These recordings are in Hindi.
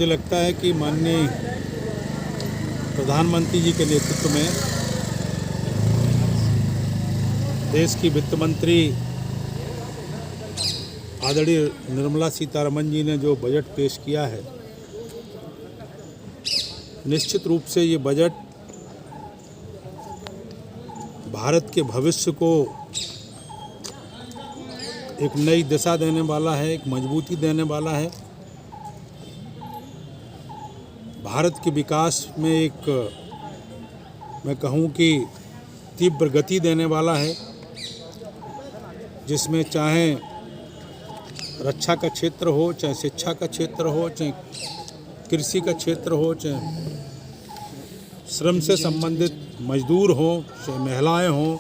मुझे लगता है कि माननीय प्रधानमंत्री जी के नेतृत्व में देश की वित्त मंत्री आदरणीय निर्मला सीतारमण जी ने जो बजट पेश किया है, निश्चित रूप से ये बजट भारत के भविष्य को एक नई दिशा देने वाला है, एक मजबूती देने वाला है। भारत के विकास में एक मैं कहूँ कि तीव्र गति देने वाला है, जिसमें चाहे रक्षा का क्षेत्र हो, चाहे शिक्षा का क्षेत्र हो, चाहे कृषि का क्षेत्र हो, चाहे श्रम से संबंधित मजदूर हों, चाहे महिलाएं हों,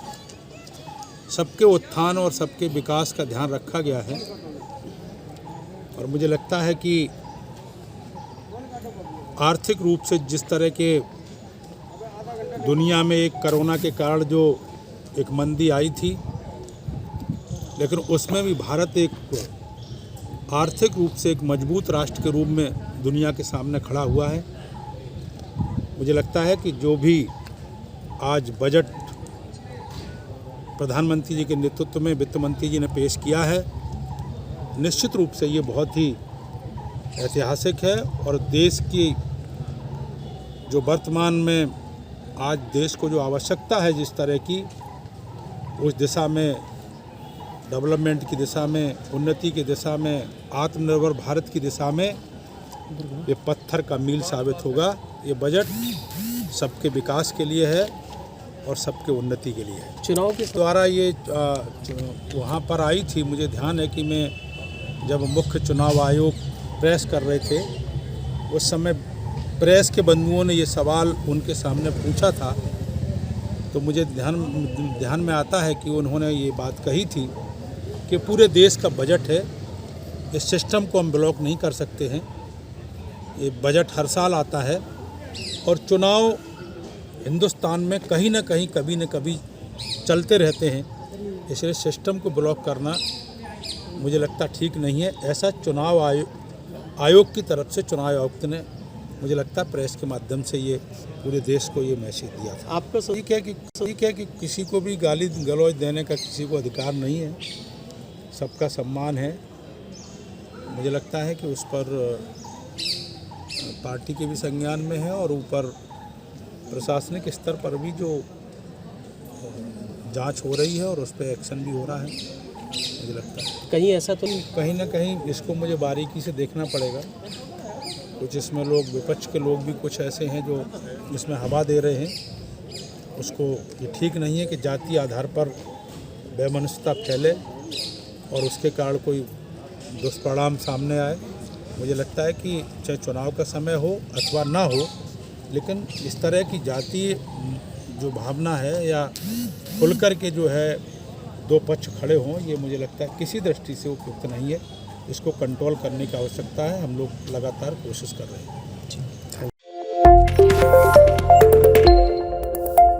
सबके उत्थान और सबके विकास का ध्यान रखा गया है। और मुझे लगता है कि आर्थिक रूप से जिस तरह के दुनिया में एक कोरोना के कारण जो एक मंदी आई थी, लेकिन उसमें भी भारत एक आर्थिक रूप से एक मजबूत राष्ट्र के रूप में दुनिया के सामने खड़ा हुआ है। मुझे लगता है कि जो भी आज बजट प्रधानमंत्री जी के नेतृत्व में वित्त मंत्री जी ने पेश किया है, निश्चित रूप से ये बहुत ही ऐतिहासिक है। और देश की जो वर्तमान में आज देश को जो आवश्यकता है जिस तरह की, उस दिशा में, डेवलपमेंट की दिशा में, उन्नति की दिशा में, आत्मनिर्भर भारत की दिशा में ये पत्थर का मील साबित होगा। ये बजट सबके विकास के लिए है और सबके उन्नति के लिए है। चुनाव के द्वारा ये वहाँ पर आई थी, मुझे ध्यान है कि मैं जब मुख्य चुनाव आयोग प्रेस कर रहे थे, उस समय प्रेस के बंधुओं ने ये सवाल उनके सामने पूछा था, तो मुझे ध्यान में आता है कि उन्होंने ये बात कही थी कि पूरे देश का बजट है, इस सिस्टम को हम ब्लॉक नहीं कर सकते हैं। ये बजट हर साल आता है और चुनाव हिंदुस्तान में कहीं ना कहीं कभी न कभी चलते रहते हैं, इसलिए सिस्टम को ब्लॉक करना मुझे लगता ठीक नहीं है। ऐसा चुनाव आयोग की तरफ से चुनाव आयुक्त ने, मुझे लगता प्रेस के माध्यम से ये पूरे देश को ये मैसेज दिया था। आपका ठीक है कि किसी को भी गाली गलौज देने का किसी को अधिकार नहीं है, सबका सम्मान है। मुझे लगता है कि उस पर पार्टी के भी संज्ञान में है और ऊपर प्रशासनिक स्तर पर भी जो जांच हो रही है और उस पर एक्शन भी हो रहा है। मुझे लगता है कहीं ऐसा तो नहीं, कहीं ना कहीं इसको मुझे बारीकी से देखना पड़ेगा। कुछ इसमें लोग, विपक्ष के लोग भी कुछ ऐसे हैं जो इसमें हवा दे रहे हैं। उसको ये ठीक नहीं है कि जातीय आधार पर वैमनस्यता फैले और उसके कारण कोई दुष्परिणाम सामने आए। मुझे लगता है कि चाहे चुनाव का समय हो अथवा ना हो, लेकिन इस तरह की जातीय जो भावना है या खुलकर के जो है दो पक्ष खड़े हों, ये मुझे लगता है किसी दृष्टि से उपयुक्त नहीं है। इसको कंट्रोल करने की आवश्यकता है, हम लोग लगातार कोशिश कर रहे हैं।